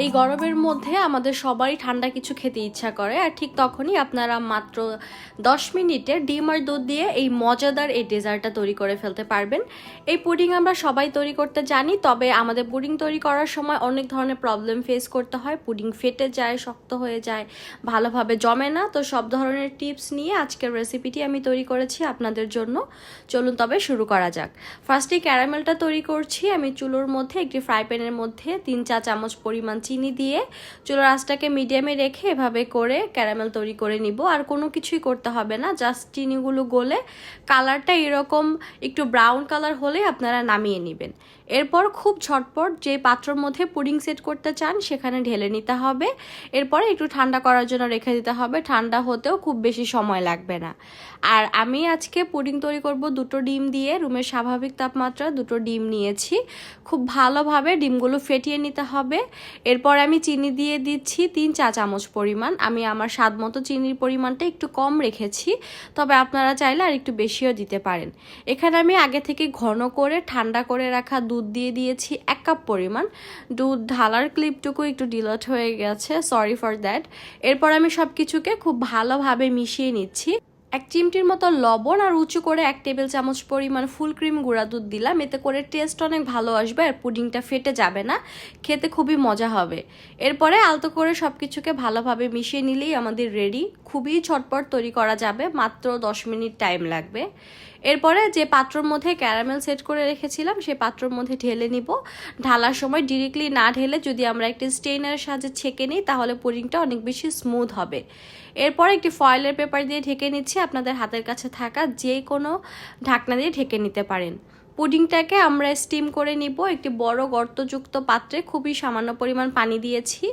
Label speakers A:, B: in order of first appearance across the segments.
A: এই গরমের মধ্যে আমাদের সবারই ঠান্ডা কিছু খেতে ইচ্ছা করে, আর ঠিক তখনই আপনারা মাত্র 10 মিনিটে ডিম আর দুধ দিয়ে এই মজাদার এই ডেজার্টটা তৈরি করে ফেলতে পারবেন। এই পুডিং আমরা সবাই তৈরি করতে জানি, তবে আমাদের পুডিং তৈরি করার সময় অনেক ধরনের প্রবলেম ফেস করতে হয়। পুডিং ফেটে যায়, শক্ত হয়ে যায়, ভালোভাবে জমে না। তো সব ধরনের টিপস নিয়ে আজকের রেসিপিটি আমি তৈরি করেছি আপনাদের জন্য। চলুন তবে শুরু করা যাক। ফার্স্টে ক্যারামেলটা তৈরি করছি। আমি চুলোর মধ্যে একটি ফ্রাই প্যানের মধ্যে 3 চা চামচ পরিমাণ চিনি দিয়ে চুলার আঁচটাকে মিডিয়ামে রেখে এভাবে করে ক্যারামেল তৈরি করে নিব। আর কোনো কিছুই করতে হবে না, জাস্ট চিনিগুলো গলে কালারটা এরকম একটু ব্রাউন কালার হলে আপনারা নামিয়ে নেবেন। এরপর খুব ঝটপট যে পাত্রের মধ্যে পুডিং সেট করতে চান সেখানে ঢেলে নিতে হবে। এরপরে একটু ঠান্ডা করার জন্য রেখে দিতে হবে। ঠান্ডা হতেও খুব বেশি সময় লাগবে না। আর আমি আজকে পুডিং তৈরি করব 2টো ডিম দিয়ে। রুমের স্বাভাবিক তাপমাত্রা 2টো ডিম নিয়েছি। খুব ভালোভাবে ডিমগুলো ফেটিয়ে নিতে হবে। এরপর আমি চিনি দিয়ে দিচ্ছি 3 চা চামচ পরিমাণ। আমি আমার স্বাদ মতো চিনির পরিমাণটা একটু কম রেখেছি, তবে আপনারা চাইলে আর একটু বেশিও দিতে পারেন। এখানে আমি আগে থেকে ঘন করে ঠান্ডা করে রাখা দুধ দিয়ে দিয়েছি 1 কাপ পরিমাণ। দুধ ঢালার ক্লিপটুকু একটু ডিলেট হয়ে গেছে, সরি ফর দ্যাট। এরপর আমি সব কিছুকে খুব ভালোভাবে মিশিয়ে নিচ্ছি। 1 চিমটির মতো লবণ আর উঁচু করে 1 টেবিল চামচ পরিমাণ ফুল ক্রিম গুঁড়া দুধ দিলাম। এতে করে টেস্ট অনেক ভালো আসবে আর পুডিংটা ফেটে যাবে না, খেতে খুবই মজা হবে। এরপরে আলতো করে সব কিছুকে ভালোভাবে মিশিয়ে নিলেই আমাদের রেডি। খুবই ঝটপট তৈরি করা যাবে, মাত্র 10 মিনিট টাইম লাগবে। এরপরে যে পাত্রের মধ্যে ক্যারামেল সেট করে রেখেছিলাম সেই পাত্রের মধ্যে ঢেলে নিব। ঢালার সময় ডিরেক্টলি না ঢেলে যদি আমরা একটি স্টেইনারের সাহায্যে ছেঁকে নিই তাহলে পুডিংটা অনেক বেশি স্মুথ হবে। এরপর একটি ফয়েলের পেপার দিয়ে ঢেকে নিচ্ছি। আপনাদের হাতের কাছে থাকা যে কোনো ঢাকনা দিয়ে ঢেকে নিতে পারেন। পুডিংটাকে আমরা স্টিম করে নিব। একটি বড় গর্তযুক্ত পাত্রে খুবই সামান্য পরিমাণ পানি দিয়েছি।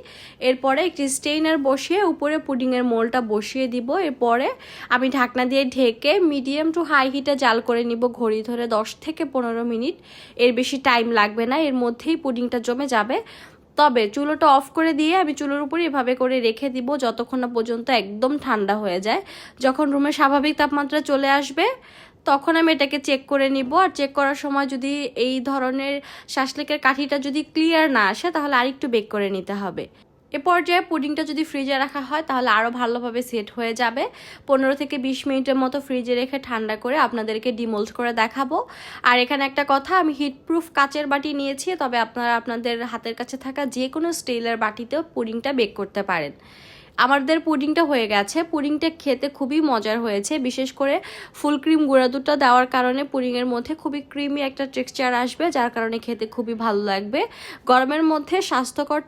A: এরপরে একটি স্টেইনার বসিয়ে উপরে পুডিংয়ের মোলটা বসিয়ে দিব। এরপরে আমি ঢাকনা দিয়ে ঢেকে মিডিয়াম টু হাই হিটে জাল করে নিব ঘড়ি ধরে 10 থেকে 15 মিনিট। এর বেশি টাইম লাগবে না, এর মধ্যেই পুডিংটা জমে যাবে। তবে চুলোটা অফ করে দিয়ে আমি চুলোর উপরে এভাবে করে রেখে দিব যতক্ষণ না পর্যন্ত একদম ঠান্ডা হয়ে যায়। যখন রুমের স্বাভাবিক তাপমাত্রা চলে আসবে তখন আমি এটাকে চেক করে নিব। আর চেক করার সময় যদি এই ধরনের শাসলিকের কাঠিটা যদি ক্লিয়ার না আসে তাহলে আরেকটু বেক করে নিতে হবে। এ পর্যায়ে পুডিংটা যদি ফ্রিজে রাখা হয় তাহলে আরও ভালোভাবে সেট হয়ে যাবে। 15 থেকে 20 মিনিটের মতো ফ্রিজে রেখে ঠান্ডা করে আপনাদেরকে ডিমোল্ড করে দেখাবো। আর এখানে একটা কথা, আমি হিটপ্রুফ কাচের বাটি নিয়েছি, তবে আপনারা আপনাদের হাতের কাছে থাকা যে কোনো স্টিলের বাটিতেও পুডিংটা বেক করতে পারেন। আমাদের পুডিংটা হয়ে গেছে। পুডিংটা খেতে খুবই মজার হয়েছে, বিশেষ করে ফুল ক্রিম গুঁড়া দুধটা দেওয়ার কারণে পুডিংয়ের মধ্যে খুবই ক্রিমি একটা টেক্সচার আসবে, যার কারণে খেতে খুবই ভালো লাগবে। গরমের মধ্যে স্বাস্থ্যকর